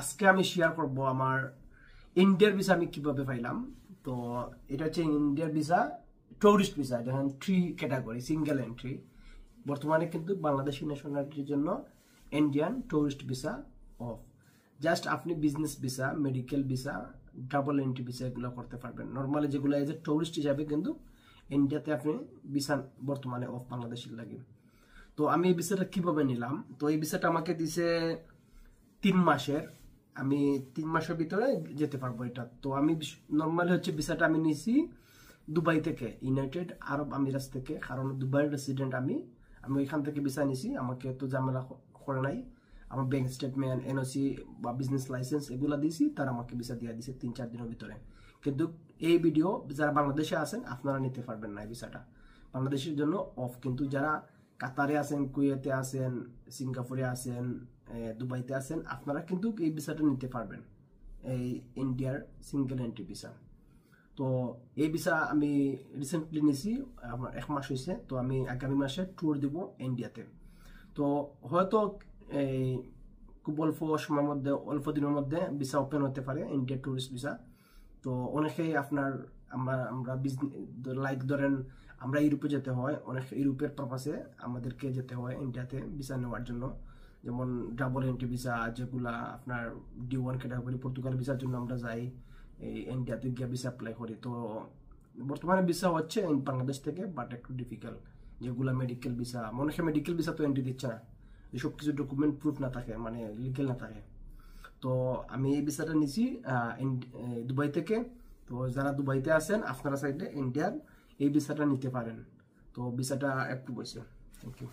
আজকে আমি শেয়ার করব আমার ইন্ডিয়ার ভিসা আমি কিভাবে পাইলাম। তো এটা হচ্ছে ইন্ডিয়ার ভিসা, টুরিস্ট ভিসা, যেমন 3 ক্যাটাগরি, সিঙ্গেল এন্ট্রি। বর্তমানে কিন্তু বাংলাদেশি ন্যাশনালিটির জন্য Indian tourist visa off. Just আপনি business visa, medical visa, double entry visa এগুলো করতে পারবেন। নর্মালি যেগুলো এজ এ টুরিস্ট হিসাবে কিন্তু ইন্ডিয়াতে আপনি ভিসা বর্তমানে অফ বাংলাদেশের লাগে। তো আমি এই ভিসাটা কিভাবে নিলাম, তো এই ভিসাটা আমাকে দিছে 3 মাসের। আমি 3 মাসের ভিতরে যেতে পারবো এটা। তো আমি নর্মালি হচ্ছে ভিসাটা আমি নিছি দুবাই থেকে, ইউনাইটেড আরব আমিরাত থেকে, কারণ দুবাইয়ের রেসিডেন্ট আমি ওইখান থেকে ভিসা নিছি। আমাকে তো ঝামেলা করে নাই, আমার ব্যাংক স্টেটমেন্ট, এনওসি বা বিজনেস লাইসেন্স এগুলো দিয়েছি, তারা আমাকে ভিসা দিয়ে দিছে 3-4 দিনের ভিতরে। কিন্তু এই ভিডিও যারা বাংলাদেশে আছেন আপনারা নিতে পারবেন না এই ভিসাটা, বাংলাদেশের জন্য অফ। কিন্তু যারা কাতারে আছেন, কুয়েতে আছেন, সিঙ্গাপুরে আছেন, দুবাইতে আছেন, আপনারা কিন্তু এই ভিসাটা নিতে পারবেন, এই ইন্ডিয়ার সিঙ্গেল এন্ট্রি ভিসা। তো এই ভিসা আমি রিসেন্টলি নিছি, আমার 1 মাস হয়েছে। তো আমি আগামী মাসে ট্যুর দিব ইন্ডিয়াতে। তো হয়তো এই খুব অল্প সময়ের মধ্যে, অল্প দিনের মধ্যে ভিসা ওপেন হতে পারে, ইন্ডিয়া ট্যুরিস্ট ভিসা। তো অনেকেই আপনার আমরা লাইক ধরেন আমরা ইউরোপে যেতে হয়, অনেক ইউরোপের পারপাসে আমাদেরকে যেতে হয় ইন্ডিয়াতে ভিসা নেওয়ার জন্য। যেমন ডাবল এন্ট্রি ভিসা, যেগুলা আপনার D1 ক্যাটাগরি, পর্তুগাল ভিসার জন্য আমরা যাই এই ইন্ডিয়াতে গিয়ে ভিসা অ্যাপ্লাই করি। তো বর্তমানে ভিসা হচ্ছে বাংলাদেশ থেকে, বাট একটু ডিফিকাল্ট। যেগুলা মেডিকেল ভিসা, অনেকে মেডিকেল ভিসা তো এন্ট্রি দিচ্ছে না, সব কিছু ডকুমেন্ট প্রুফ না থাকে, মানে লিগেল না থাকে। তো আমি এই ভিসাটা নিছি দুবাই থেকে। তো যারা দুবাইতে আছেন আপনারা চাইলে ইন্ডিয়ার এই ভিসাটা নিতে পারেন। তো ভিসাটা অ্যাপ্রুভ হয়েছে। Thank you.